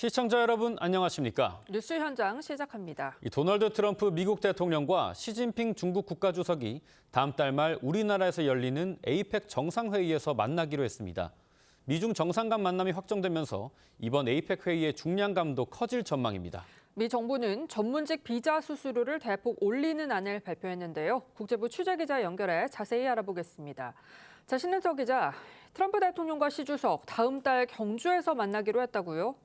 시청자 여러분 안녕하십니까? 뉴스 현장 시작합니다. 도널드 트럼프 미국 대통령과 시진핑 중국 국가주석이 다음 달 말 우리나라에서 열리는 에이펙 정상회의에서 만나기로 했습니다. 미중 정상 간 만남이 확정되면서 이번 에이펙 회의의 중량감도 커질 전망입니다. 미 정부는 전문직 비자 수수료를 대폭 올리는 안을 발표했는데요. 국제부 취재기자 연결해 자세히 알아보겠습니다. 자, 신은석 기자, 트럼프 대통령과 시 주석 다음 달 경주에서 만나기로 했다고요?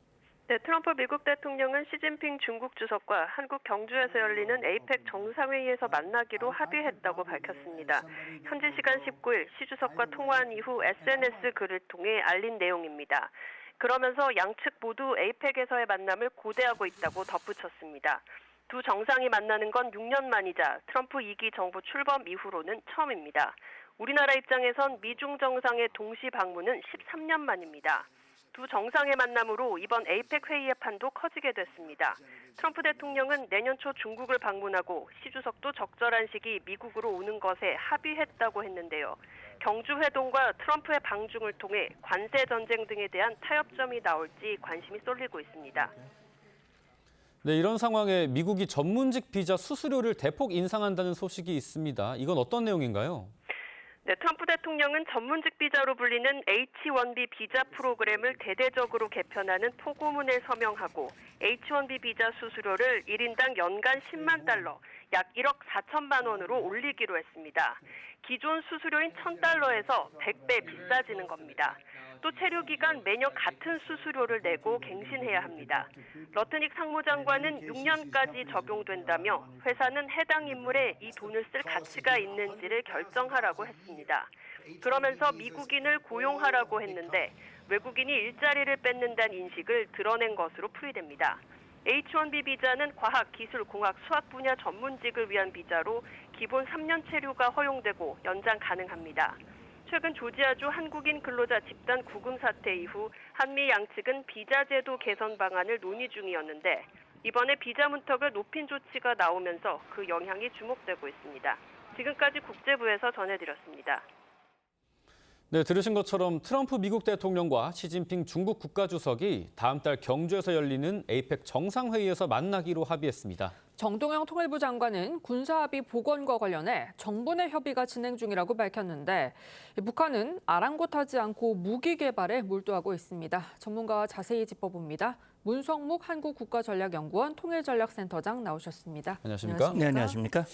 네, 트럼프 미국 대통령은 시진핑 중국 주석과 한국 경주에서 열리는 에이펙 정상회의에서 만나기로 합의했다고 밝혔습니다. 현지 시간 19일 시 주석과 통화한 이후 SNS 글을 통해 알린 내용입니다. 그러면서 양측 모두 에이펙에서의 만남을 고대하고 있다고 덧붙였습니다. 두 정상이 만나는 건 6년 만이자 트럼프 2기 정부 출범 이후로는 처음입니다. 우리나라 입장에선 미중 정상의 동시 방문은 13년 만입니다. 두 정상의 만남으로 이번 에이펙 회의의 판도 커지게 됐습니다. 트럼프 대통령은 내년 초 중국을 방문하고 시 주석도 적절한 시기 미국으로 오는 것에 합의했다고 했는데요. 경주 회동과 트럼프의 방중을 통해 관세 전쟁 등에 대한 타협점이 나올지 관심이 쏠리고 있습니다. 네, 이런 상황에 미국이 전문직 비자 수수료를 대폭 인상한다는 소식이 있습니다. 이건 어떤 내용인가요? 네, 트럼프 대통령은 전문직 비자로 불리는 H-1B 비자 프로그램을 대대적으로 개편하는 포고문을 서명하고 H-1B 비자 수수료를 1인당 연간 10만 달러, 약 1억 4천만 원으로 올리기로 했습니다. 기존 수수료인 1,000달러에서 100배 비싸지는 겁니다. 또 체류 기간 매년 같은 수수료를 내고 갱신해야 합니다. 러트닉 상무장관은 6년까지 적용된다며 회사는 해당 인물에 이 돈을 쓸 가치가 있는지를 결정하라고 했습니다. 그러면서 미국인을 고용하라고 했는데 외국인이 일자리를 뺏는다는 인식을 드러낸 것으로 풀이됩니다. H-1B 비자는 과학, 기술, 공학, 수학 분야 전문직을 위한 비자로 기본 3년 체류가 허용되고 연장 가능합니다. 최근 조지아주 한국인 근로자 집단 구금 사태 이후 한미 양측은 비자 제도 개선 방안을 논의 중이었는데 이번에 비자 문턱을 높인 조치가 나오면서 그 영향이 주목되고 있습니다. 지금까지 국제부에서 전해드렸습니다. 네, 들으신 것처럼 트럼프 미국 대통령과 시진핑 중국 국가주석이 다음 달 경주에서 열리는 에이펙 정상회의에서 만나기로 합의했습니다. 정동영 통일부 장관은 군사합의 복원과 관련해 정부 내 협의가 진행 중이라고 밝혔는데 북한은 아랑곳하지 않고 무기 개발에 몰두하고 있습니다. 전문가와 자세히 짚어봅니다. 문성묵 한국국가전략연구원 통일전략센터장 나오셨습니다. 안녕하십니까? 네, 안녕하십니까?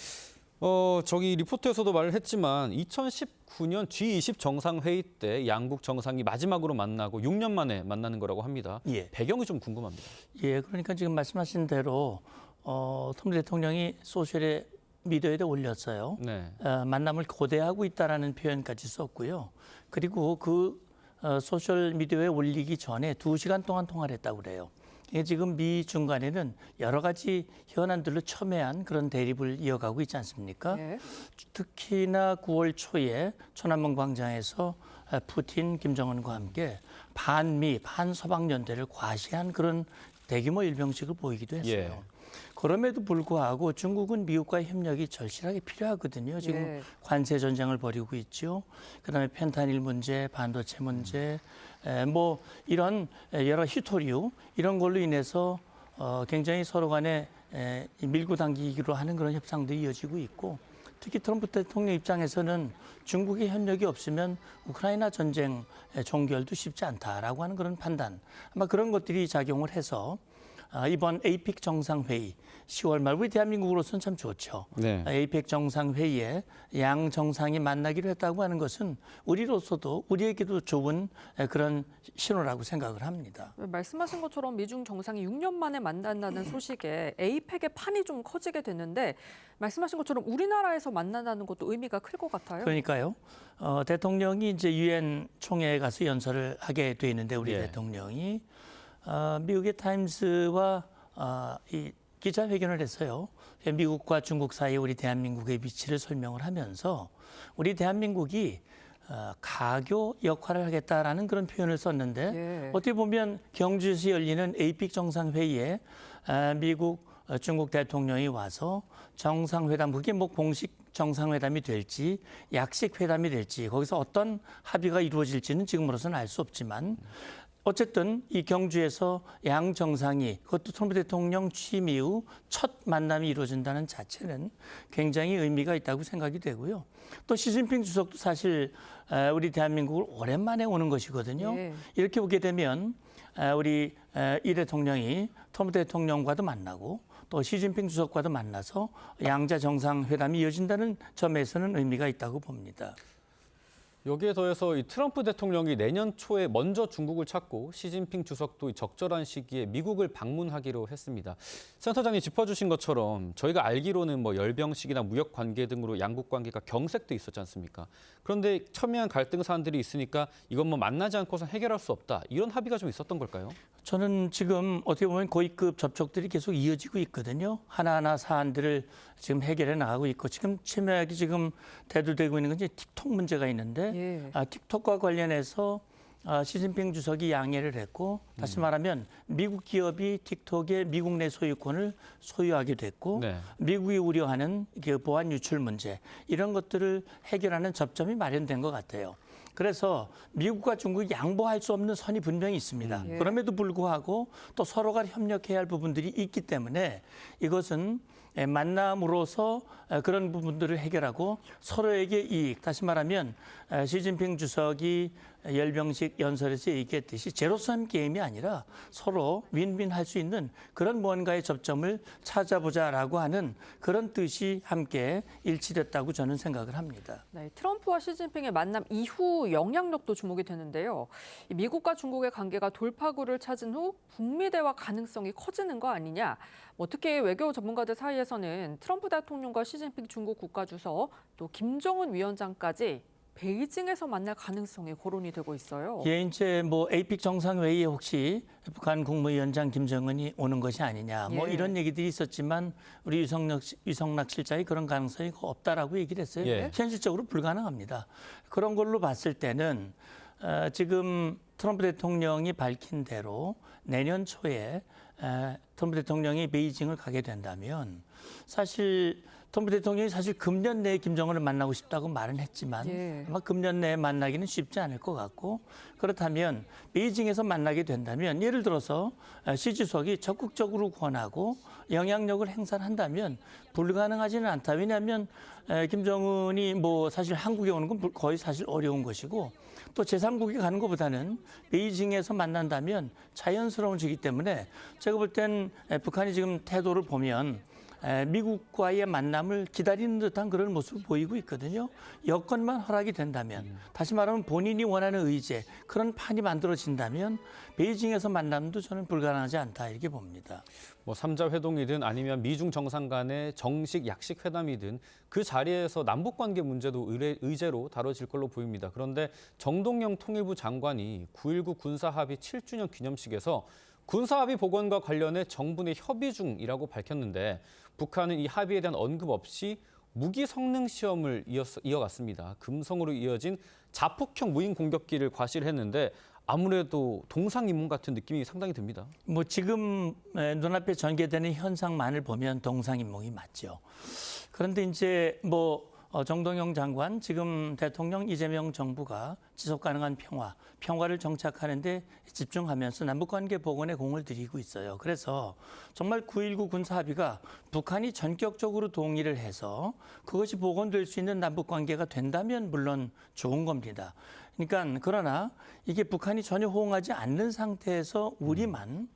저기 리포트에서도 말을 했지만 2019년 G20 정상회의 때 양국 정상이 마지막으로 만나고 6년 만에 만나는 거라고 합니다. 예. 배경이 좀 궁금합니다. 예, 그러니까 지금 말씀하신 대로 트럼프 대통령이 소셜에 미디어에다 올렸어요. 네. 만남을 고대하고 있다라는 표현까지 썼고요. 그리고 그 소셜 미디어에 올리기 전에 2시간 동안 통화를 했다고 그래요. 이게 지금 미 중간에는 여러 가지 현안들로 첨예한 그런 대립을 이어가고 있지 않습니까? 네. 특히나 9월 초에 천안문 광장에서 푸틴, 김정은과 함께 반미, 반서방 연대를 과시한 그런 대규모 일병식을 보이기도 했어요. 예. 그럼에도 불구하고 중국은 미국과의 협력이 절실하게 필요하거든요. 지금 네. 관세 전쟁을 벌이고 있죠. 그다음에 펜타닐 문제, 반도체 문제, 뭐 이런 여러 히토류 이런 걸로 인해서 굉장히 서로 간에 밀고 당기기로 하는 그런 협상들이 이어지고 있고 특히 트럼프 대통령 입장에서는 중국의 협력이 없으면 우크라이나 전쟁 종결도 쉽지 않다라고 하는 그런 판단 아마 그런 것들이 작용을 해서 이번 에이펙 정상회의 10월 말 우리 대한민국으로서는 참 좋죠. 네. 에이펙 정상회의에 양 정상이 만나기로 했다고 하는 것은 우리로서도 우리에게도 좋은 그런 신호라고 생각을 합니다. 말씀하신 것처럼 미중 정상이 6년 만에 만난다는 소식에 에이펙의 판이 좀 커지게 됐는데 말씀하신 것처럼 우리나라에서 만난다는 것도 의미가 클 것 같아요. 그러니까요. 대통령이 이제 유엔 총회에 가서 연설을 하게 돼 있는데 우리 예. 대통령이 미국의 타임스와 이 기자회견을 했어요. 미국과 중국 사이에 우리 대한민국의 위치를 설명을 하면서 우리 대한민국이 가교 역할을 하겠다라는 그런 표현을 썼는데 예. 어떻게 보면 경주에서 열리는 에이펙 정상회의에 미국, 중국 대통령이 와서 정상회담, 그게 뭐 공식 정상회담이 될지 약식 회담이 될지 거기서 어떤 합의가 이루어질지는 지금으로서는 알 수 없지만 어쨌든 이 경주에서 양 정상이 그것도 트럼프 대통령 취임 이후 첫 만남이 이루어진다는 자체는 굉장히 의미가 있다고 생각이 되고요. 또 시진핑 주석도 사실 우리 대한민국을 오랜만에 오는 것이거든요. 예. 이렇게 보게 되면 우리 이 대통령이 트럼프 대통령과도 만나고 또 시진핑 주석과도 만나서 양자 정상회담이 이어진다는 점에서는 의미가 있다고 봅니다. 여기에 더해서 이 트럼프 대통령이 내년 초에 먼저 중국을 찾고 시진핑 주석도 이 적절한 시기에 미국을 방문하기로 했습니다. 센터장이 짚어주신 것처럼 저희가 알기로는 뭐 열병식이나 무역 관계 등으로 양국 관계가 경색돼 있었지 않습니까? 그런데 첨예한 갈등 사안들이 있으니까 이건 뭐 만나지 않고서 해결할 수 없다. 이런 합의가 좀 있었던 걸까요? 저는 지금 어떻게 보면 고위급 접촉들이 계속 이어지고 있거든요. 하나하나 사안들을 지금 해결해 나가고 있고 지금 첨예하게 지금 대두되고 있는 건 이제 틱톡 문제가 있는데 예. 틱톡과 관련해서 시진핑 주석이 양해를 했고 다시 말하면 미국 기업이 틱톡의 미국 내 소유권을 소유하게 됐고 네. 미국이 우려하는 그 보안 유출 문제 이런 것들을 해결하는 접점이 마련된 것 같아요. 그래서 미국과 중국이 양보할 수 없는 선이 분명히 있습니다. 예. 그럼에도 불구하고 또 서로가 협력해야 할 부분들이 있기 때문에 이것은 만남으로서 그런 부분들을 해결하고 서로에게 이익, 다시 말하면 시진핑 주석이 열병식 연설에서 얘기했듯이 제로섬 게임이 아니라 서로 윈윈할 수 있는 그런 뭔가의 접점을 찾아보자라고 하는 그런 뜻이 함께 일치됐다고 저는 생각을 합니다. 네, 트럼프와 시진핑의 만남 이후 영향력도 주목이 되는데요. 이 미국과 중국의 관계가 돌파구를 찾은 후 북미 대화 가능성이 커지는 거 아니냐. 특히 외교 전문가들 사이에서는 트럼프 대통령과 시진핑 중국 국가주석 또 김정은 위원장까지 베이징에서 만날 가능성이 거론이 되고 있어요. 예, 이제 뭐 에이픽 정상회의에 혹시 북한 국무위원장 김정은이 오는 것이 아니냐, 뭐 예. 이런 얘기들이 있었지만 우리 유성락 실장이 그런 가능성이 없다라고 얘기를 했어요. 예. 현실적으로 불가능합니다. 그런 걸로 봤을 때는 지금 트럼프 대통령이 밝힌 대로 내년 초에 트럼프 대통령이 베이징을 가게 된다면 사실 트럼프 대통령이 사실 금년 내에 김정은을 만나고 싶다고 말은 했지만 예. 아마 금년 내에 만나기는 쉽지 않을 것 같고 그렇다면 베이징에서 만나게 된다면 예를 들어서 시 주석이 적극적으로 권하고 영향력을 행사한다면 불가능하지는 않다. 왜냐하면 김정은이 뭐 사실 한국에 오는 건 거의 사실 어려운 것이고 또 제3국에 가는 것보다는 베이징에서 만난다면 자연스러워지기 때문에 제가 볼 땐 북한이 지금 태도를 보면 미국과의 만남을 기다리는 듯한 그런 모습을 보이고 있거든요. 여건만 허락이 된다면, 다시 말하면 본인이 원하는 의제, 그런 판이 만들어진다면 베이징에서 만남도 저는 불가능하지 않다 이렇게 봅니다. 뭐 3자 회동이든 아니면 미중 정상 간의 정식 약식 회담이든 그 자리에서 남북 관계 문제도 의제로 다뤄질 걸로 보입니다. 그런데 정동영 통일부 장관이 9.19 군사합의 7주년 기념식에서 군사합의 복원과 관련해 정부 내 협의 중이라고 밝혔는데 북한은 이 합의에 대한 언급 없이 무기 성능 시험을 이어갔습니다. 금성으로 이어진 자폭형 무인 공격기를 과시했는데 아무래도 동상이몽 같은 느낌이 상당히 듭니다. 뭐 지금 눈앞에 전개되는 현상만을 보면 동상이몽이 맞죠. 그런데 이제 뭐 정동영 장관, 지금 대통령 이재명 정부가 지속 가능한 평화를 정착하는 데 집중하면서 남북관계 복원에 공을 들이고 있어요. 그래서 정말 9.19 군사합의가 북한이 전격적으로 동의를 해서 그것이 복원될 수 있는 남북관계가 된다면 물론 좋은 겁니다. 그러니까 그러나 이게 북한이 전혀 호응하지 않는 상태에서 우리만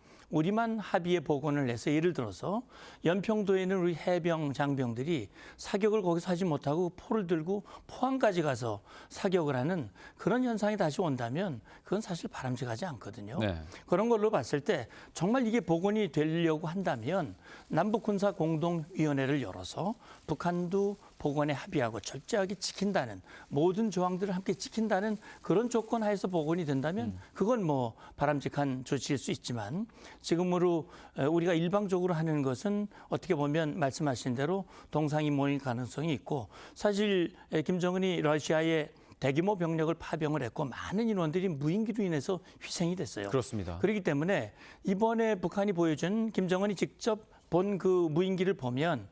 합의에 복원을 해서 예를 들어서 연평도에 있는 우리 해병 장병들이 사격을 거기서 하지 못하고 포를 들고 포항까지 가서 사격을 하는 그런 현상이 다시 온다면 그건 사실 바람직하지 않거든요. 네. 그런 걸로 봤을 때 정말 이게 복원이 되려고 한다면 남북군사공동위원회를 열어서 북한도 복원에 합의하고 철저하게 지킨다는 모든 조항들을 함께 지킨다는 그런 조건 하에서 복원이 된다면 그건 뭐 바람직한 조치일 수 있지만 지금으로 우리가 일방적으로 하는 것은 어떻게 보면 말씀하신 대로 동상이몽일 가능성이 있고 사실 김정은이 러시아에 대규모 병력을 파병을 했고 많은 인원들이 무인기로 인해서 희생이 됐어요. 그렇습니다. 그렇기 때문에 이번에 북한이 보여준 김정은이 직접 본 그 무인기를 보면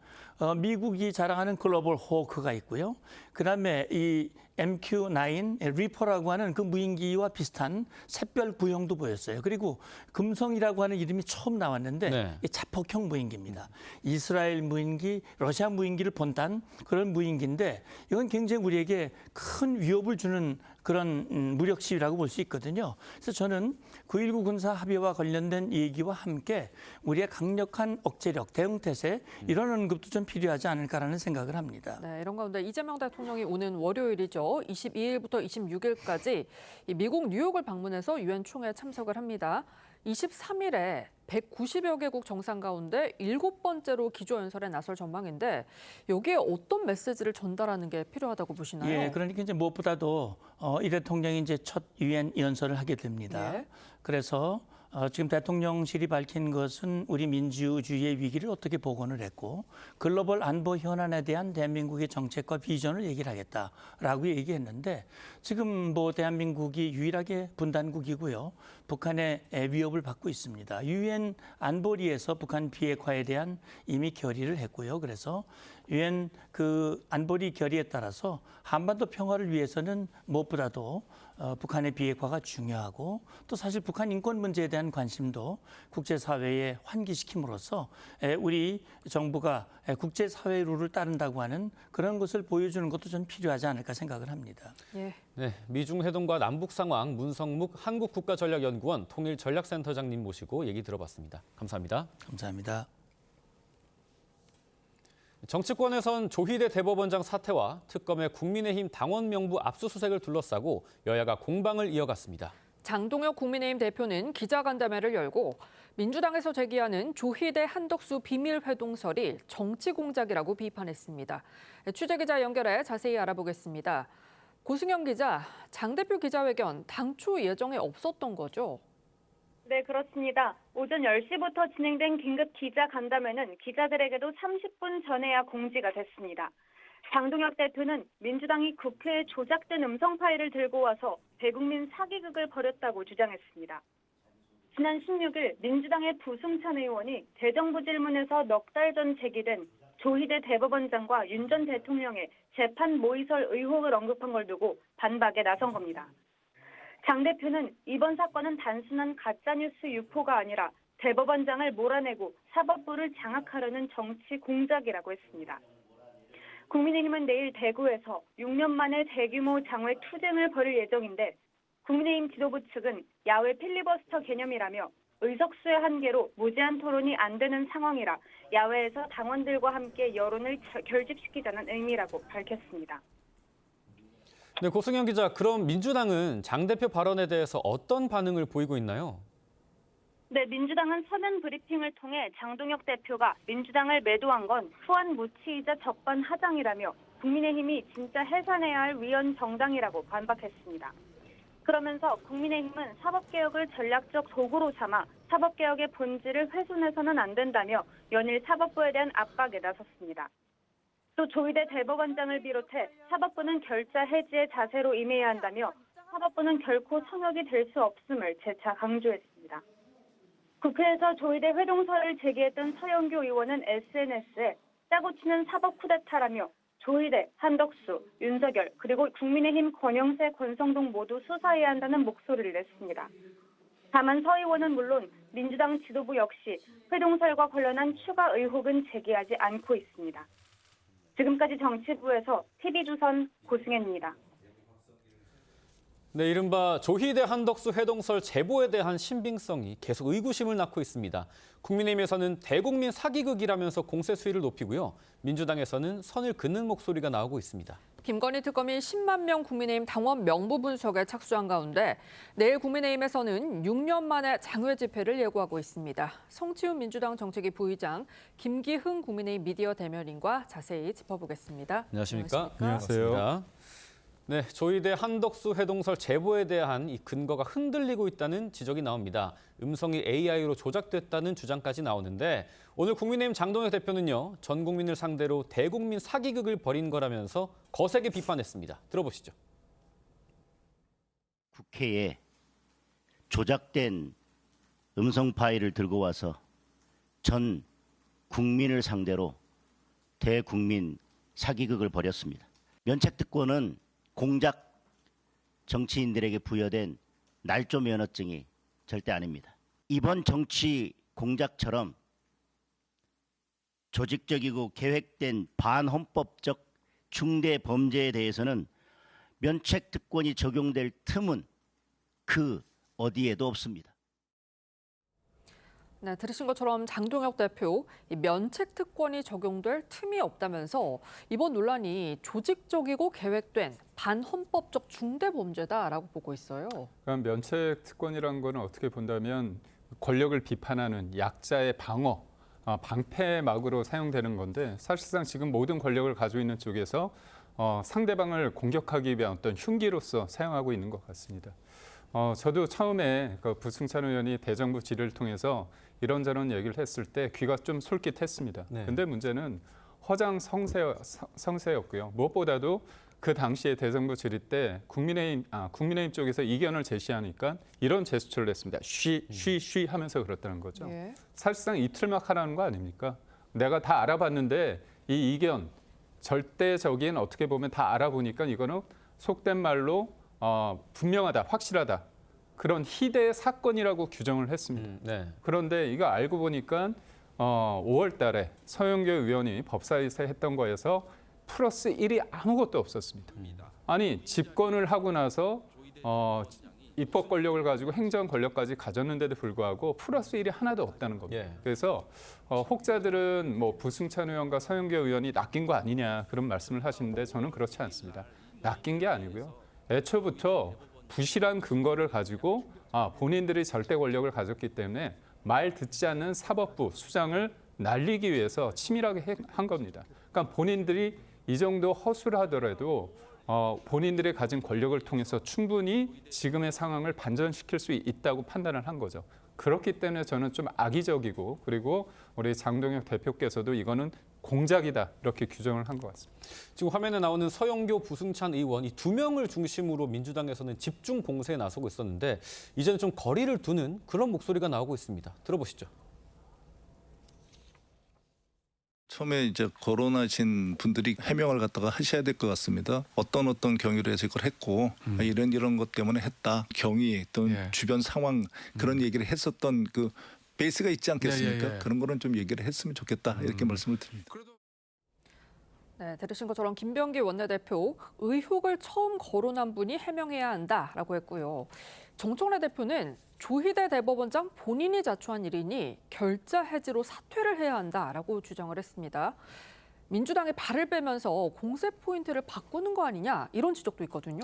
미국이 자랑하는 글로벌 호크가 있고요. 그다음에 이 MQ-9 리퍼라고 하는 그 무인기와 비슷한 샛별 구형도 보였어요. 그리고 금성이라고 하는 이름이 처음 나왔는데 네. 이 자폭형 무인기입니다. 이스라엘 무인기, 러시아 무인기를 본단 그런 무인기인데 이건 굉장히 우리에게 큰 위협을 주는 그런 무력 시위라고 볼 수 있거든요. 그래서 저는 9.19 군사 합의와 관련된 얘기와 함께 우리의 강력한 억제력, 대응태세 이런 언급도 좀 필요하지 않을까라는 생각을 합니다. 네, 이런 가운데 이재명 대통령이 오는 월요일이죠. 22일부터 26일까지 미국 뉴욕을 방문해서 유엔 총회에 참석을 합니다. 23일에 190여 개국 정상 가운데 7번째로 기조연설에 나설 전망인데 여기에 어떤 메시지를 전달하는 게 필요하다고 보시나요? 예, 그러니까 이제 무엇보다도 이 대통령이 이제 첫 유엔 연설을 하게 됩니다. 예. 그래서 지금 대통령실이 밝힌 것은 우리 민주주의의 위기를 어떻게 복원을 했고 글로벌 안보 현안에 대한 대한민국의 정책과 비전을 얘기를 하겠다라고 얘기했는데 지금 뭐 대한민국이 유일하게 분단국이고요. 북한의 위협을 받고 있습니다. 유엔 안보리에서 북한 비핵화에 대한 이미 결의를 했고요. 그래서 유엔 그 안보리 결의에 따라서 한반도 평화를 위해서는 무엇보다도 북한의 비핵화가 중요하고 또 사실 북한 인권 문제에 대한 관심도 국제사회에 환기시킴으로써 우리 정부가 국제사회 룰을 따른다고 하는 그런 것을 보여주는 것도 좀 필요하지 않을까 생각을 합니다. 예. 네, 미중 회동과 남북 상황 문성묵 한국국가전략연구원 통일전략센터장님 모시고 얘기 들어봤습니다. 감사합니다. 감사합니다. 정치권에선 조희대 대법원장 사태와 특검의 국민의힘 당원 명부 압수수색을 둘러싸고 여야가 공방을 이어갔습니다. 장동혁 국민의힘 대표는 기자간담회를 열고 민주당에서 제기하는 조희대 한덕수 비밀회동설이 정치 공작이라고 비판했습니다. 취재기자 연결해 자세히 알아보겠습니다. 고승영 기자, 장 대표 기자회견 당초 예정에 없었던 거죠? 네, 그렇습니다. 오전 10시부터 진행된 긴급 기자간담회는 기자들에게도 30분 전에야 공지가 됐습니다. 장동혁 대표는 민주당이 국회에 조작된 음성 파일을 들고 와서 대국민 사기극을 벌였다고 주장했습니다. 지난 16일 민주당의 부승찬 의원이 대정부 질문에서 넉 달 전 제기된 조희대 대법원장과 윤 전 대통령의 재판 모의설 의혹을 언급한 걸 두고 반박에 나선 겁니다. 장 대표는 이번 사건은 단순한 가짜뉴스 유포가 아니라 대법원장을 몰아내고 사법부를 장악하려는 정치 공작이라고 했습니다. 국민의힘은 내일 대구에서 6년 만에 대규모 장외 투쟁을 벌일 예정인데 국민의힘 지도부 측은 야외 필리버스터 개념이라며 의석수의 한계로 무제한 토론이 안 되는 상황이라 야외에서 당원들과 함께 여론을 결집시키자는 의미라고 밝혔습니다. 네, 고승현 기자, 그럼 민주당은 장 대표 발언에 대해서 어떤 반응을 보이고 있나요? 네, 민주당은 서면 브리핑을 통해 장동혁 대표가 민주당을 매도한 건 후한 무치이자 적반하장이라며 국민의힘이 진짜 해산해야 할 위헌 정당이라고 반박했습니다. 그러면서 국민의힘은 사법개혁을 전략적 도구로 삼아 사법개혁의 본질을 훼손해서는 안 된다며 연일 사법부에 대한 압박에 나섰습니다. 또 조희대 대법원장을 비롯해 사법부는 결자 해지의 자세로 임해야 한다며 사법부는 결코 성역이 될 수 없음을 재차 강조했습니다. 국회에서 조희대 회동설을 제기했던 서영교 의원은 SNS에 짜고 치는 사법 쿠데타라며 조희대, 한덕수, 윤석열 그리고 국민의힘 권영세, 권성동 모두 수사해야 한다는 목소리를 냈습니다. 다만 서 의원은 물론 민주당 지도부 역시 회동설과 관련한 추가 의혹은 제기하지 않고 있습니다. 지금까지 정치부에서 TV조선 고승현입니다. 네, 이른바 조희대 한덕수 회동설 제보에 대한 신빙성이 계속 의구심을 낳고 있습니다. 국민의힘에서는 대국민 사기극이라면서 공세 수위를 높이고요. 민주당에서는 선을 긋는 목소리가 나오고 있습니다. 김건희 특검이 10만 명 국민의힘 당원 명부 분석에 착수한 가운데 내일 국민의힘에서는 6년 만에 장외 집회를 예고하고 있습니다. 성치훈 민주당 정책위 부의장, 김기흥 국민의힘 미디어 대변인과 자세히 짚어보겠습니다. 안녕하십니까? 안녕하세요. 반갑습니다. 네, 조희대 한덕수 회동설 제보에 대한 이 근거가 흔들리고 있다는 지적이 나옵니다. 음성이 AI로 조작됐다는 주장까지 나오는데 오늘 국민의힘 장동혁 대표는요, 전 국민을 상대로 대국민 사기극을 벌인 거라면서 거세게 비판했습니다. 들어보시죠. 국회에 조작된 음성 파일을 들고 와서 전 국민을 상대로 대국민 사기극을 벌였습니다. 면책특권은 공작 정치인들에게 부여된 날조 면허증이 절대 아닙니다. 이번 정치 공작처럼 조직적이고 계획된 반헌법적 중대 범죄에 대해서는 면책특권이 적용될 틈은 그 어디에도 없습니다. 네, 들으신 것처럼 장동혁 대표, 이 면책 특권이 적용될 틈이 없다면서 이번 논란이 조직적이고 계획된 반헌법적 중대 범죄다라고 보고 있어요. 그럼 면책 특권이라는 거는 어떻게 본다면 권력을 비판하는 약자의 방어, 방패막으로 사용되는 건데 사실상 지금 모든 권력을 가지고 있는 쪽에서 상대방을 공격하기 위한 어떤 흉기로서 사용하고 있는 것 같습니다. 저도 처음에 그 부승찬 의원이 대정부 질의를 통해서 이런저런 얘기를 했을 때 귀가 좀 솔깃했습니다. 근데 문제는 허장성세였고요. 무엇보다도 그 당시에 대정부 질의 때 국민의힘 쪽에서 이견을 제시하니까 이런 제스처를 했습니다. 쉬 하면서 그랬다는 거죠. 예. 사실상 입틀막 하라는 거 아닙니까? 내가 다 알아봤는데 이 이견 절대적인 어떻게 보면 다 알아보니까 이거는 속된 말로 분명하다, 확실하다. 그런 희대의 사건이라고 규정을 했습니다. 네. 그런데 이거 알고 보니까 5월 달에 서영교 의원이 법사위에서 했던 거에서 플러스 1이 아무것도 없었습니다. 아니 집권을 하고 나서 입법 권력을 가지고 행정 권력까지 가졌는데도 불구하고 플러스 1이 하나도 없다는 겁니다. 예. 그래서 혹자들은 뭐 부승찬 의원과 서영교 의원이 낚인 거 아니냐 그런 말씀을 하시는데 저는 그렇지 않습니다. 낚인 게 아니고요. 애초부터 부실한 근거를 가지고 본인들이 절대 권력을 가졌기 때문에 말 듣지 않는 사법부 수장을 날리기 위해서 치밀하게 한 겁니다. 그러니까 본인들이 이 정도 허술을 하더라도 본인들이 가진 권력을 통해서 충분히 지금의 상황을 반전시킬 수 있다고 판단을 한 거죠. 그렇기 때문에 저는 좀 악의적이고 그리고 우리 장동혁 대표께서도 이거는 공작이다 이렇게 규정을 한 것 같습니다. 지금 화면에 나오는 서영교, 부승찬 의원 이 두 명을 중심으로 민주당에서는 집중 공세에 나서고 있었는데 이제는 좀 거리를 두는 그런 목소리가 나오고 있습니다. 들어보시죠. 처음에 이제 거론하신 분들이 해명을 갖다가 하셔야 될 것 같습니다. 어떤 경위로 해서 이걸 했고 이런 것 때문에 했다. 경위 또는 주변 상황 그런 얘기를 했었던 그 베이스가 있지 않겠습니까? 그런 거는 좀 얘기를 했으면 좋겠다 이렇게 말씀을 드립니다. 네, 들으신 것처럼 김병기 원내대표, 의혹을 처음 거론한 분이 해명해야 한다라고 했고요. 정청래 대표는 조희대 대법원장 본인이 자초한 일이니 결자 해지로 사퇴를 해야 한다라고 주장을 했습니다. 민주당이 발을 빼면서 공세 포인트를 바꾸는 거 아니냐 이런 지적도 있거든요.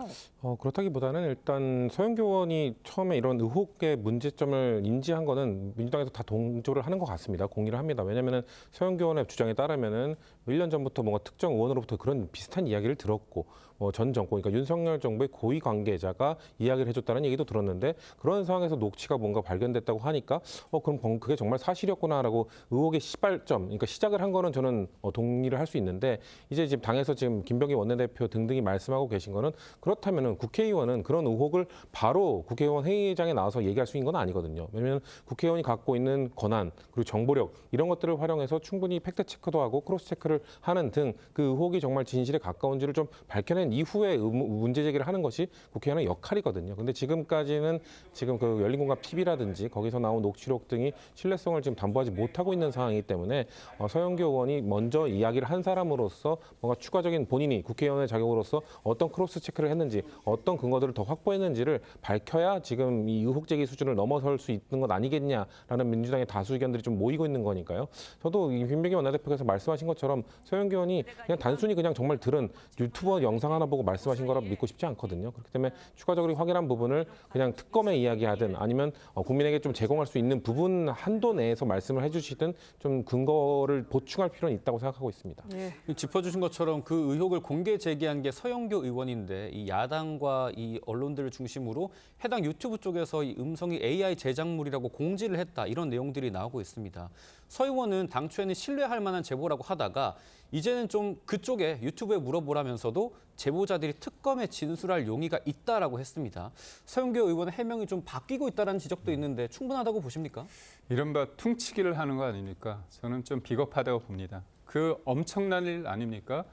그렇다기보다는 일단 서영교 의원이 처음에 이런 의혹의 문제점을 인지한 거는 민주당에서 다 동조를 하는 것 같습니다. 공의를 합니다. 왜냐하면 서영교 의원의 주장에 따르면은 1년 전부터 뭔가 특정 의원으로부터 그런 비슷한 이야기를 들었고 전 정권, 그러니까 윤석열 정부의 고위 관계자가 이야기를 해줬다는 얘기도 들었는데 그런 상황에서 녹취가 뭔가 발견됐다고 하니까 그럼 그게 정말 사실이었구나라고 의혹의 시발점, 그러니까 시작을 한 거는 저는 동의를 할 수 있는데 이제 지금 당에서 지금 김병기 원내대표 등등이 말씀하고 계신 거는 그렇다면은 국회의원은 그런 의혹을 바로 국회의원 회의장에 나와서 얘기할 수 있는 건 아니거든요. 왜냐하면 국회의원이 갖고 있는 권한 그리고 정보력 이런 것들을 활용해서 충분히 팩트 체크도 하고 크로스 체크를 하는 등 그 의혹이 정말 진실에 가까운지를 좀 밝혀낸 이후에 문제 제기를 하는 것이 국회의원의 역할이거든요. 근데 지금까지는 지금 그 열린공감 PB라든지 거기서 나온 녹취록 등이 신뢰성을 지금 담보하지 못하고 있는 상황이기 때문에 서영교 의원이 먼저 이야기를 한 사람으로서 뭔가 추가적인 본인이 국회의원의 자격으로서 어떤 크로스 체크를 했는지 어떤 근거들을 더 확보했는지를 밝혀야 지금 이 의혹 제기 수준을 넘어설 수 있는 것 아니겠냐라는 민주당의 다수 의견들이 좀 모이고 있는 거니까요. 저도 이 김병기 원내대표께서 말씀하신 것처럼 서영교 의원이 그냥 단순히 그냥 정말 들은 유튜버 영상 하나 보고 말씀하신 거라 믿고 싶지 않거든요. 그렇기 때문에 추가적으로 확인한 부분을 그냥 특검에 이야기하든 아니면 국민에게 좀 제공할 수 있는 부분 한도 내에서 말씀을 해주시든 좀 근거를 보충할 필요는 있다고 생각하고 있습니다. 같습니다. 예. 짚어주신 것처럼 그 의혹을 공개 제기한 게 서영교 의원인데 이 야당과 이 언론들을 중심으로 해당 유튜브 쪽에서 이 음성이 AI 제작물이라고 공지를 했다 이런 내용들이 나오고 있습니다. 서 의원은 당초에는 신뢰할 만한 제보라고 하다가 이제는 좀 그쪽에 유튜브에 물어보라면서도 제보자들이 특검에 진술할 용의가 있다라고 했습니다. 서영교 의원의 해명이 좀 바뀌고 있다는 지적도 있는데 충분하다고 보십니까? 이른바 퉁치기를 하는 거 아닙니까? 저는 좀 비겁하다고 봅니다. 그 엄청난 일 아닙니까?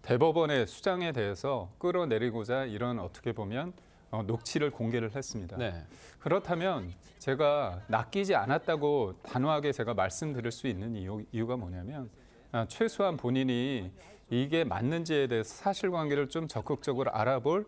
대법원의 수장에 대해서 끌어내리고자 이런 어떻게 보면 녹취를 공개를 했습니다. 네. 그렇다면 제가 낚이지 않았다고 단호하게 제가 말씀드릴 수 있는 이유가 뭐냐면 최소한 본인이 이게 맞는지에 대해서 사실관계를 좀 적극적으로 알아볼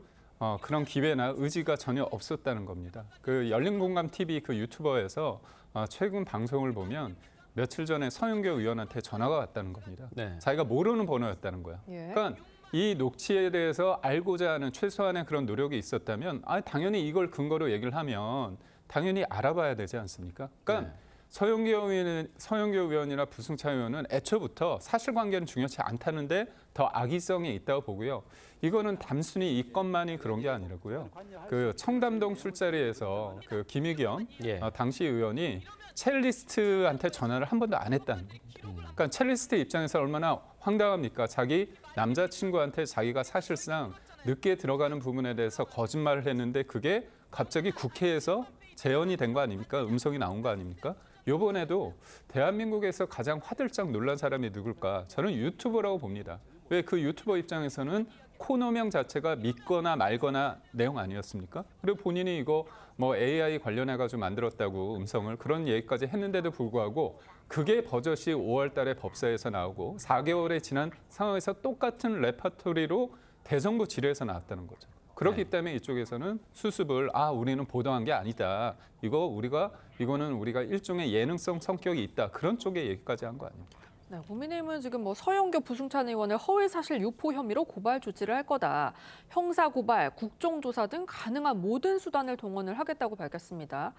그런 기회나 의지가 전혀 없었다는 겁니다. 그 열린공감TV 그 유튜버에서 최근 방송을 보면 며칠 전에 서영교 의원한테 전화가 왔다는 겁니다. 네. 자기가 모르는 번호였다는 거야. 예. 그러니까 이 녹취에 대해서 알고자 하는 최소한의 그런 노력이 있었다면 당연히 이걸 근거로 얘기를 하면 당연히 알아봐야 되지 않습니까? 그러니까 네. 서영교 의원이나 부승차 의원은 애초부터 사실관계는 중요치 않다는데 더 악의성이 있다고 보고요. 이거는 단순히 이 건만이 그런 게 아니라고요. 그 청담동 술자리에서 그 김의겸 예. 당시 의원이 첼리스트한테 전화를 한 번도 안 했다는 겁니다. 그러니까 첼리스트 입장에서 얼마나 황당합니까? 자기 남자친구한테 자기가 사실상 늦게 들어가는 부분에 대해서 거짓말을 했는데 그게 갑자기 국회에서 재연이 된 거 아닙니까? 음성이 나온 거 아닙니까? 이번에도 대한민국에서 가장 화들짝 놀란 사람이 누굴까? 저는 유튜버라고 봅니다. 왜 그 유튜버 입장에서는 코너명 자체가 믿거나 말거나 내용 아니었습니까? 그리고 본인이 이거 뭐 AI 관련해가지고 만들었다고 음성을 그런 얘기까지 했는데도 불구하고 그게 버젓이 5월 달에 법사에서 나오고 4개월에 지난 상황에서 똑같은 레퍼토리로 대정부 질의에서 나왔다는 거죠. 그렇기 때문에 이쪽에서는 수습을 우리는 보도한 게 아니다. 이거는 우리가 일종의 예능성 성격이 있다. 그런 쪽의 얘기까지 한 거 아닙니까? 네, 국민의힘은 지금 서영교 부승찬 의원을 허위사실 유포 혐의로 고발 조치를 할 거다. 형사고발, 국정조사 등 가능한 모든 수단을 동원을 하겠다고 밝혔습니다.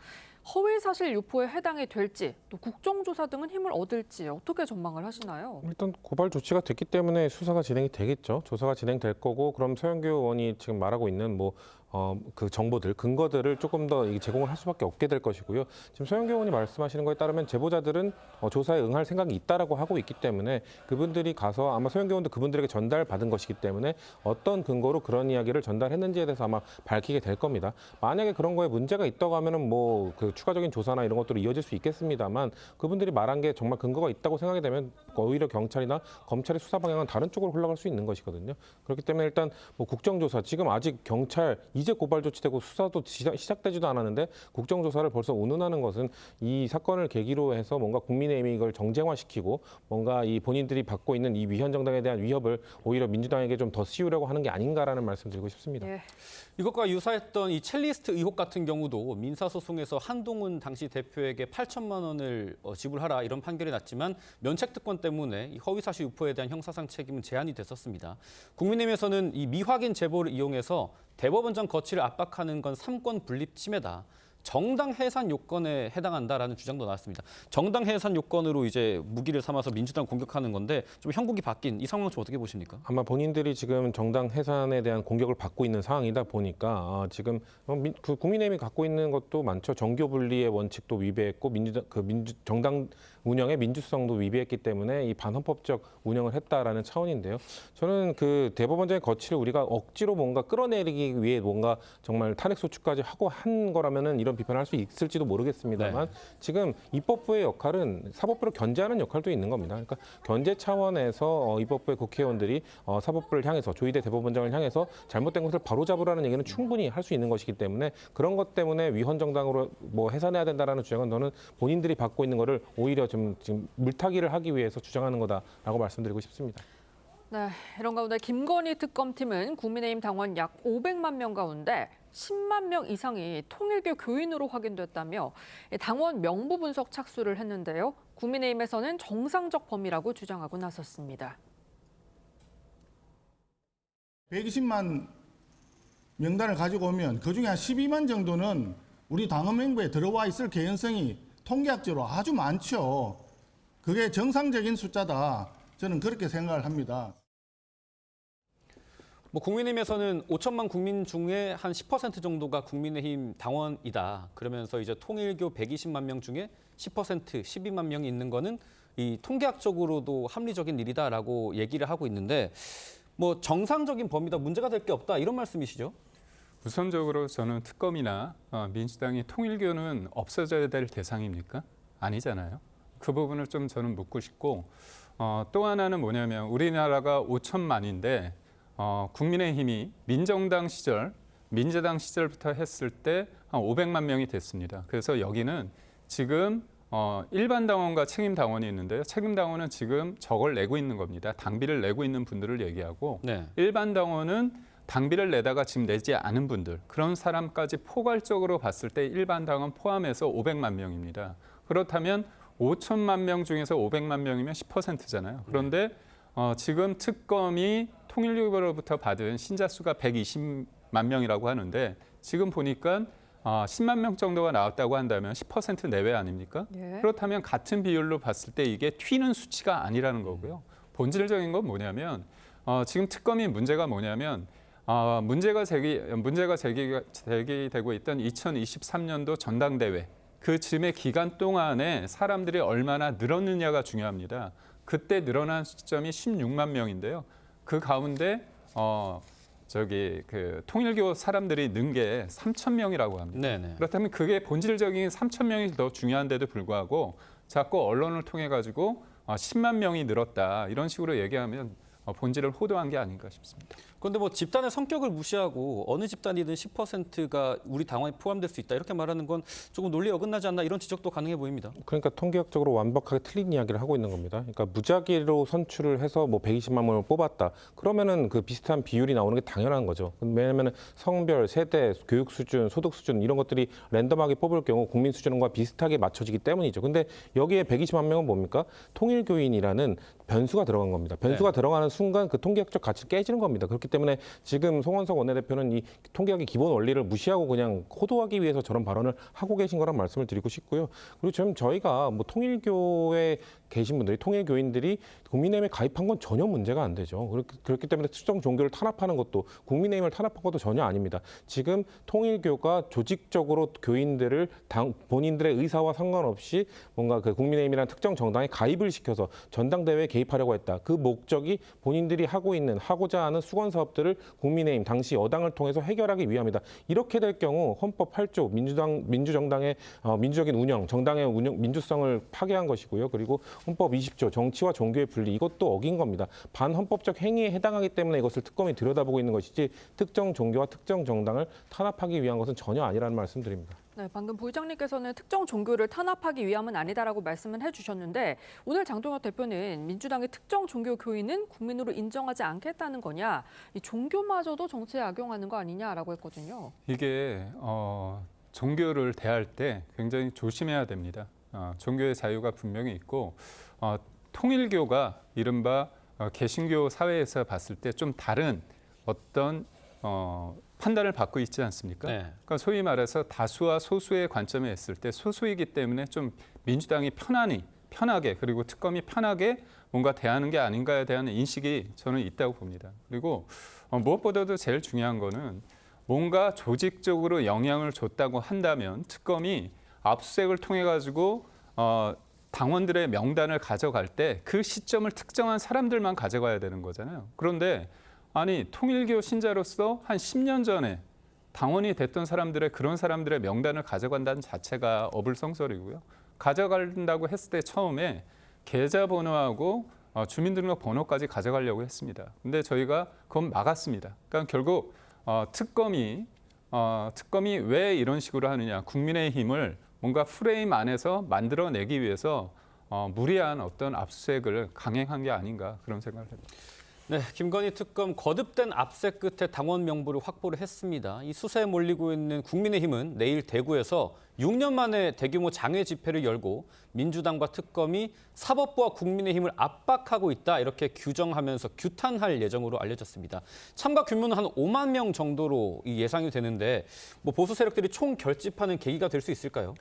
허위사실 유포에 해당이 될지 또 국정조사 등은 힘을 얻을지 어떻게 전망을 하시나요? 일단 고발 조치가 됐기 때문에 수사가 진행이 되겠죠. 조사가 진행될 거고 그럼 서영교 의원이 지금 말하고 있는 그 정보들, 근거들을 조금 더 제공을 할 수밖에 없게 될 것이고요. 지금 서영교 의원이 말씀하시는 거에 따르면 제보자들은 조사에 응할 생각이 있다라고 하고 있기 때문에 그분들이 가서 아마 서영교 의원도 그분들에게 전달받은 것이기 때문에 어떤 근거로 그런 이야기를 전달했는지에 대해서 아마 밝히게 될 겁니다. 만약에 그런 거에 문제가 있다고 하면은 그 추가적인 조사나 이런 것들이 이어질 수 있겠습니다만 그분들이 말한 게 정말 근거가 있다고 생각이 되면 오히려 경찰이나 검찰의 수사 방향은 다른 쪽으로 흘러갈 수 있는 것이거든요. 그렇기 때문에 일단 국정조사 지금 아직 경찰 이제 고발 조치되고 수사도 시작되지도 않았는데 국정조사를 벌써 운운하는 것은 이 사건을 계기로 해서 뭔가 국민의힘이 이걸 정쟁화시키고 뭔가 이 본인들이 받고 있는 이 위헌 정당에 대한 위협을 오히려 민주당에게 좀 더 씌우려고 하는 게 아닌가라는 말씀드리고 싶습니다. 예. 이것과 유사했던 이 첼리스트 의혹 같은 경우도 민사소송에서 한동훈 당시 대표에게 8천만 원을 지불하라 이런 판결이 났지만 면책특권 때문에 이 허위사실 유포에 대한 형사상 책임은 제한이 됐었습니다. 국민의힘에서는 이 미확인 제보를 이용해서 대법원장 거취를 압박하는 건 삼권 분립 침해다. 정당 해산 요건에 해당한다라는 주장도 나왔습니다. 정당 해산 요건으로 이제 무기를 삼아서 민주당 공격하는 건데 좀 형국이 바뀐 이 상황을 좀 어떻게 보십니까? 아마 본인들이 지금 정당 해산에 대한 공격을 받고 있는 상황이다 보니까 지금 국민의힘이 갖고 있는 것도 많죠. 정교 분리의 원칙도 위배했고 정당 운영의 민주성도 위배했기 때문에 이 반헌법적 운영을 했다라는 차원인데요. 저는 그 대법원장의 거취를 우리가 억지로 뭔가 끌어내리기 위해 뭔가 정말 탄핵 소추까지 하고 한 거라면은 이런 비판을 할 수 있을지도 모르겠습니다만 지금 입법부의 역할은 사법부를 견제하는 역할도 있는 겁니다. 그러니까 견제 차원에서 입법부의 국회의원들이 사법부를 향해서 조희대 대법원장을 향해서 잘못된 것을 바로잡으라는 얘기는 충분히 할 수 있는 것이기 때문에 그런 것 때문에 위헌 정당으로 해산해야 된다라는 주장은 저는 본인들이 받고 있는 거를 오히려 지금 물타기를 하기 위해서 주장하는 거다라고 말씀드리고 싶습니다. 네, 이런 가운데 김건희 특검팀은 국민의힘 당원 약 500만 명 가운데 10만 명 이상이 통일교 교인으로 확인됐다며 당원 명부 분석 착수를 했는데요. 국민의힘에서는 정상적 범위라고 주장하고 나섰습니다. 120만 명단을 가지고 오면 그중에 한 12만 정도는 우리 당원 명부에 들어와 있을 개연성이 통계학적으로 아주 많죠. 그게 정상적인 숫자다. 저는 그렇게 생각을 합니다. 뭐 국민의힘에서는 5천만 국민 중에 한 10% 정도가 국민의힘 당원이다. 그러면서 이제 통일교 120만 명 중에 10%, 12만 명이 있는 거는 이 통계학적으로도 합리적인 일이다라고 얘기를 하고 있는데 뭐 정상적인 범위다, 문제가 될 게 없다 이런 말씀이시죠? 우선적으로 저는 특검이나 민주당이 통일교는 없어져야 될 대상입니까? 아니잖아요. 그 부분을 좀 저는 묻고 싶고 또 하나는 뭐냐면 우리나라가 5천만인데 국민의힘이 민정당 시절, 민주당 시절부터 했을 때 한 500만 명이 됐습니다. 그래서 여기는 지금 일반 당원과 책임 당원이 있는데요. 책임 당원은 지금 저걸 내고 있는 겁니다. 당비를 내고 있는 분들을 얘기하고 네. 일반 당원은 당비를 내다가 지금 내지 않은 분들, 그런 사람까지 포괄적으로 봤을 때 일반 당원 포함해서 500만 명입니다. 그렇다면 5천만 명 중에서 500만 명이면 10%잖아요. 그런데 지금 특검이 통일교로부터 받은 신자 수가 120만 명이라고 하는데 지금 보니까 10만 명 정도가 나왔다고 한다면 10% 내외 아닙니까? 예. 그렇다면 같은 비율로 봤을 때 이게 튀는 수치가 아니라는 거고요. 본질적인 건 뭐냐면 지금 특검이 문제가 뭐냐면 문제가 제기되고 있던 2023년도 전당대회 그 즈음의 기간 동안에 사람들이 얼마나 늘었느냐가 중요합니다. 그때 늘어난 시점이 16만 명인데요. 그 가운데 그 통일교 사람들이 는 게 3천 명이라고 합니다. 네네. 그렇다면 그게 본질적인 3천 명이 더 중요한데도 불구하고 자꾸 언론을 통해 가지고 10만 명이 늘었다 이런 식으로 얘기하면 본질을 호도한 게 아닌가 싶습니다. 그런데 뭐 집단의 성격을 무시하고 어느 집단이든 10%가 우리 당원에 포함될 수 있다 이렇게 말하는 건 조금 논리에 어긋나지 않나 이런 지적도 가능해 보입니다. 그러니까 통계학적으로 완벽하게 틀린 이야기를 하고 있는 겁니다. 그러니까 무작위로 선출을 해서 뭐 120만 명을 뽑았다. 그러면은 그 비슷한 비율이 나오는 게 당연한 거죠. 왜냐하면 성별, 세대, 교육 수준, 소득 수준 이런 것들이 랜덤하게 뽑을 경우 국민 수준과 비슷하게 맞춰지기 때문이죠. 근데 여기에 120만 명은 뭡니까? 통일교인이라는 변수가 들어간 겁니다. 변수가 들어가는 순간 그 통계학적 가치를 깨지는 겁니다. 그렇기 때문에 지금 송원석 원내대표는 이 통계학의 기본 원리를 무시하고 그냥 호도하기 위해서 저런 발언을 하고 계신 거란 말씀을 드리고 싶고요. 그리고 지금 저희가 뭐 통일교에 계신 분들이, 통일교인들이 국민의힘에 가입한 건 전혀 문제가 안 되죠. 그렇기 때문에 특정 종교를 탄압하는 것도 국민의힘을 탄압한 것도 전혀 아닙니다. 지금 통일교가 조직적으로 교인들을 본인들의 의사와 상관없이 뭔가 그 국민의힘이라는 특정 정당에 가입을 시켜서 전당대회에 개입하려고 했다. 그 목적이 본인들이 하고자 하는 수건 사업들을 국민의힘 당시 여당을 통해서 해결하기 위함이다. 이렇게 될 경우 헌법 8조 민주정당의 민주적인 운영, 정당의 운영 민주성을 파괴한 것이고요. 그리고 헌법 20조 정치와 종교의 분리 이것도 어긴 겁니다. 반헌법적 행위에 해당하기 때문에 이것을 특검이 들여다보고 있는 것이지 특정 종교와 특정 정당을 탄압하기 위한 것은 전혀 아니라는 말씀드립니다. 네, 방금 부의장님께서는 특정 종교를 탄압하기 위함은 아니다라고 말씀을 해주셨는데 오늘 장동혁 대표는 민주당의 특정 종교 교인은 국민으로 인정하지 않겠다는 거냐, 이 종교마저도 정치에 악용하는 거 아니냐라고 했거든요. 이게 종교를 대할 때 굉장히 조심해야 됩니다. 종교의 자유가 분명히 있고 통일교가 이른바 개신교 사회에서 봤을 때 좀 다른 어떤 판단을 받고 있지 않습니까? 네. 그러니까 소위 말해서 다수와 소수의 관점에 있을 때 소수이기 때문에 좀 민주당이 편하게 그리고 특검이 편하게 뭔가 대하는 게 아닌가에 대한 인식이 저는 있다고 봅니다. 그리고 무엇보다도 제일 중요한 거는 뭔가 조직적으로 영향을 줬다고 한다면 특검이 압수수색을 통해 가지고 당원들의 명단을 가져갈 때 그 시점을 특정한 사람들만 가져가야 되는 거잖아요. 그런데 아니 통일교 신자로서 한 10년 전에 당원이 됐던 그런 사람들의 명단을 가져간다는 자체가 어불성설이고요. 가져간다고 했을 때 처음에 계좌번호하고 주민등록번호까지 가져가려고 했습니다. 근데 저희가 그건 막았습니다. 그러니까 결국 특검이 왜 이런 식으로 하느냐, 국민의힘을 뭔가 프레임 안에서 만들어내기 위해서 무리한 어떤 압수수색을 강행한 게 아닌가 그런 생각을 합니다. 네, 김건희 특검 거듭된 압색 끝에 당원 명부를 확보를 했습니다. 이 수사에 몰리고 있는 국민의힘은 내일 대구에서 6년 만에 대규모 장외 집회를 열고 민주당과 특검이 사법부와 국민의힘을 압박하고 있다 이렇게 규정하면서 규탄할 예정으로 알려졌습니다. 참가 규모는 한 5만 명 정도로 예상이 되는데 뭐 보수 세력들이 총 결집하는 계기가 될 수 있을까요?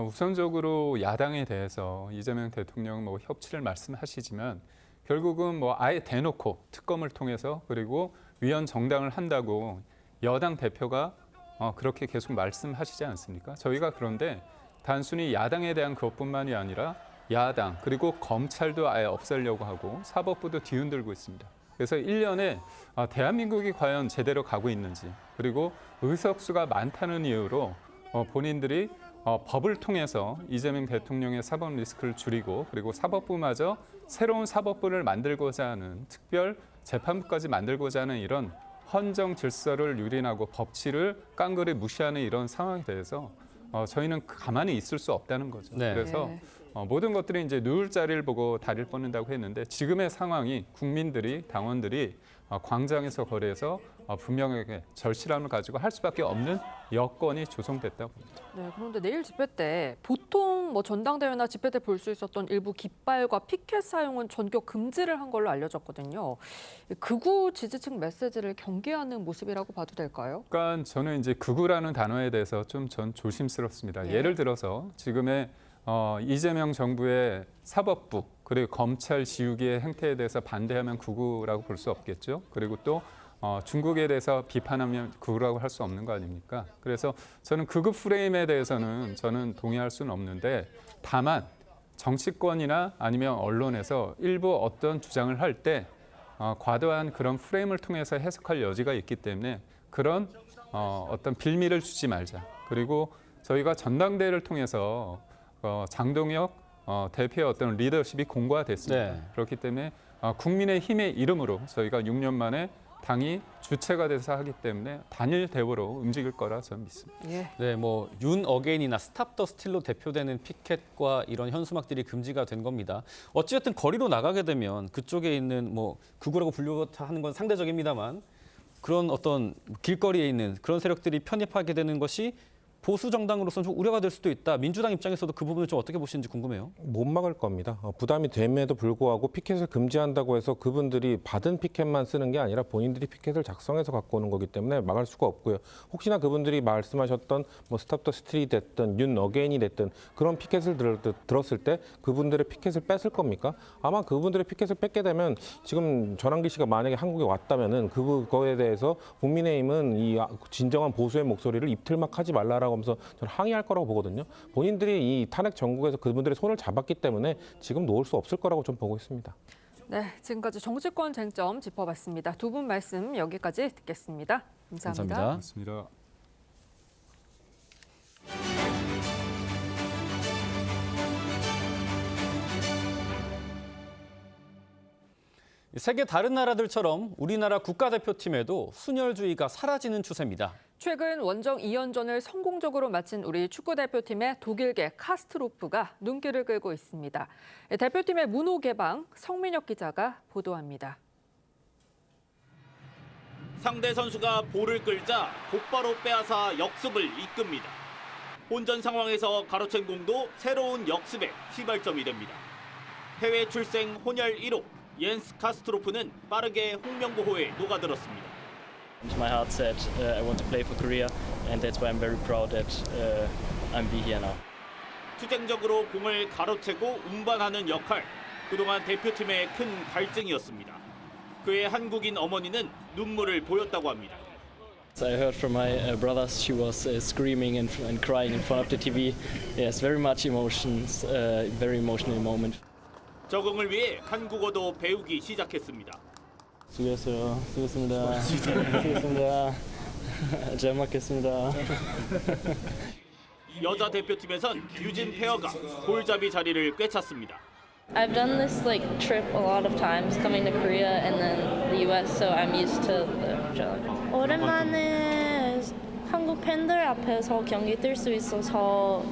우선적으로 야당에 대해서 이재명 대통령 협치를 말씀하시지만 결국은 뭐 아예 대놓고 특검을 통해서 그리고 위헌 정당을 한다고 여당 대표가 그렇게 계속 말씀하시지 않습니까? 저희가 그런데 단순히 야당에 대한 그것뿐만이 아니라 야당 그리고 검찰도 아예 없애려고 하고 사법부도 뒤흔들고 있습니다. 그래서 1년에 대한민국이 과연 제대로 가고 있는지 그리고 의석수가 많다는 이유로 본인들이 법을 통해서 이재명 대통령의 사법 리스크를 줄이고 그리고 사법부마저 새로운 사법부를 만들고자 하는 특별 재판부까지 만들고자 하는 이런 헌정 질서를 유린하고 법치를 깡그리 무시하는 이런 상황에 대해서 저희는 가만히 있을 수 없다는 거죠. 네. 그래서 모든 것들이 이제 누울 자리를 보고 다리를 뻗는다고 했는데 지금의 상황이 국민들이 당원들이 광장에서 거리에서 분명하게 절실함을 가지고 할 수밖에 없는 여건이 조성됐다고 봅니다. 네, 그런데 내일 집회 때 보통 뭐 전당대회나 집회 때 볼 수 있었던 일부 깃발과 피켓 사용은 전격 금지를 한 걸로 알려졌거든요. 극우 지지층 메시지를 경계하는 모습이라고 봐도 될까요? 그러니까 저는 이제 극우라는 단어에 대해서 좀 전 조심스럽습니다. 네. 예를 들어서 지금의 이재명 정부의 사법부 그리고 검찰 지우기의 행태에 대해서 반대하면 극우라고 볼 수 없겠죠. 그리고 또 중국에 대해서 비판하면 극우라고 할 수 없는 거 아닙니까? 그래서 저는 극우 프레임에 대해서는 저는 동의할 수는 없는데 다만 정치권이나 아니면 언론에서 일부 어떤 주장을 할 때 과도한 그런 프레임을 통해서 해석할 여지가 있기 때문에 그런 어떤 빌미를 주지 말자. 그리고 저희가 전당대회를 통해서 장동혁 대표의 어떤 리더십이 공고화됐습니다. 네. 그렇기 때문에 국민의힘의 이름으로 저희가 6년 만에 당이 주체가 돼서 하기 때문에 단일 대우로 움직일 거라 저는 믿습니다. 예. 네, 뭐 윤 어게인이나 스탑 더 스틸로 대표되는 피켓과 이런 현수막들이 금지가 된 겁니다. 어찌됐든 거리로 나가게 되면 그쪽에 있는 뭐 극우라고 분류하는 건 상대적입니다만 그런 어떤 길거리에 있는 그런 세력들이 편입하게 되는 것이 보수 정당으로서는 좀 우려가 될 수도 있다. 민주당 입장에서도 그 부분을 좀 어떻게 보시는지 궁금해요. 못 막을 겁니다. 부담이 됨에도 불구하고 피켓을 금지한다고 해서 그분들이 받은 피켓만 쓰는 게 아니라 본인들이 피켓을 작성해서 갖고 오는 거기 때문에 막을 수가 없고요. 혹시나 그분들이 말씀하셨던 뭐 스탑 더 스틸이 됐든 윤 어게인이 됐든 그런 피켓을 들었을 때 그분들의 피켓을 뺐을 겁니까? 아마 그분들의 피켓을 뺏게 되면 지금 전환기 씨가 만약에 한국에 왔다면은 그거에 대해서 국민의힘은 이 진정한 보수의 목소리를 입틀막하지 말라라고 하면서 저는 항의할 거라고 보거든요. 본인들이 이 탄핵 정국에서 그분들의 손을 잡았기 때문에 지금 놓을 수 없을 거라고 좀 보고 있습니다. 네, 지금까지 정치권 쟁점 짚어봤습니다. 두 분 말씀 여기까지 듣겠습니다. 감사합니다. 감사합니다. 맞습니다. 세계 다른 나라들처럼 우리나라 국가대표팀에도 순혈주의가 사라지는 추세입니다. 최근 원정 2연전을 성공적으로 마친 우리 축구대표팀의 독일계 카스트로프가 눈길을 끌고 있습니다. 대표팀의 문호 개방 성민혁 기자가 보도합니다. 상대 선수가 볼을 끌자 곧바로 빼앗아 역습을 이끕니다. 혼전 상황에서 가로챈 공도 새로운 역습의 시발점이 됩니다. 해외 출생 혼혈 1호 옌스 카스트로프는 빠르게 홍명보호에 녹아들었습니다. My heart said I want to play for Korea, and that's why I'm very proud that I'm here now. 투쟁적으로 공을 가로채고 운반하는 역할, 그동안 대표팀의 큰 갈증이었습니다. 그의 한국인 어머니는 눈물을 보였다고 합니다. I heard from my brothers she was screaming and crying in front of the TV. Yes, very much emotions, very emotional moment. 적응을 위해 한국어도 배우기 시작했습니다. 수고했어요. 수고했습니다. 수고했습니다. 잘 먹겠습니다. 여자 대표팀에선 유진 페어가 골잡이 자리를 꿰찼습니다. I've done this trip a lot of times, coming to Korea and then the U.S., so I'm used to the challenge. 오랜만에 한국 팬들 앞에서 경기 뛸 수 있어서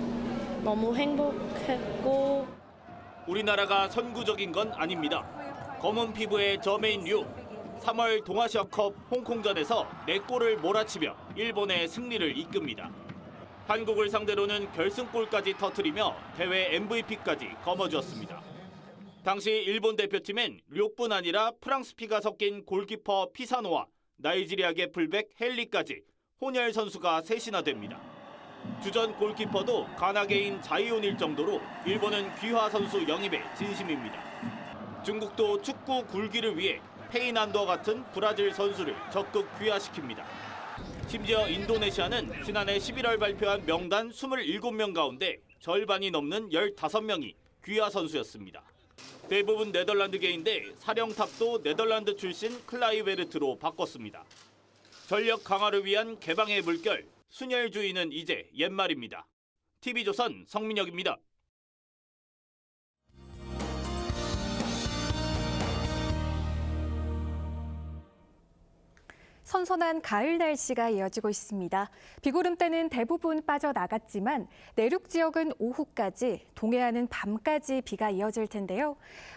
너무 행복했고. 우리나라가 선구적인 건 아닙니다. 검은 피부의 저메인 류. 3월 동아시아컵 홍콩전에서 4골을 몰아치며 일본의 승리를 이끕니다. 한국을 상대로는 결승골까지 터뜨리며 대회 MVP까지 거머쥐었습니다. 당시 일본 대표팀엔 료뿐 아니라 프랑스 피가 섞인 골키퍼 피사노와 나이지리아계 풀백 헬리까지 혼혈 선수가 셋이나 됩니다. 주전 골키퍼도 가나계인 자이온일 정도로 일본은 귀화 선수 영입에 진심입니다. 중국도 축구 굴기를 위해 페이난도와 같은 브라질 선수를 적극 귀화시킵니다. 심지어 인도네시아는 지난해 11월 발표한 명단 27명 가운데 절반이 넘는 15명이 귀화 선수였습니다. 대부분 네덜란드계인데 사령탑도 네덜란드 출신 클라이베르트로 바꿨습니다. 전력 강화를 위한 개방의 물결, 순혈주의는 이제 옛말입니다. TV조선 성민혁입니다. 선선한 가을 날씨가 이어지고 있습니다. 비구름대는 대부분 빠져나갔지만 내륙 지역은 오후까지, 동해안은 밤까지 비가 이어질 텐데요.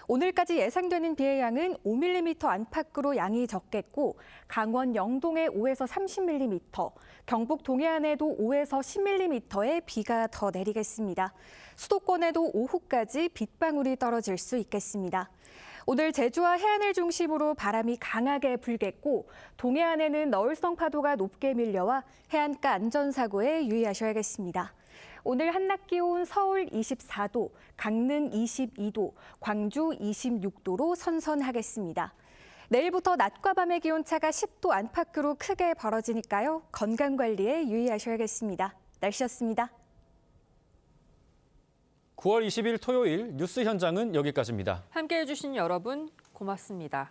오늘까지 예상되는 비의 양은 5mm 안팎으로 양이 적겠고 강원 영동에 5에서 30mm, 경북 동해안에도 5에서 10mm의 비가 더 내리겠습니다. 수도권에도 오후까지 빗방울이 떨어질 수 있겠습니다. 오늘 제주와 해안을 중심으로 바람이 강하게 불겠고 동해안에는 너울성 파도가 높게 밀려와 해안가 안전사고에 유의하셔야겠습니다. 오늘 한낮 기온 서울 24도, 강릉 22도, 광주 26도로 선선하겠습니다. 내일부터 낮과 밤의 기온차가 10도 안팎으로 크게 벌어지니까요. 건강관리에 유의하셔야겠습니다. 날씨였습니다. 9월 20일 토요일 뉴스 현장은 여기까지입니다. 함께해 주신 여러분 고맙습니다.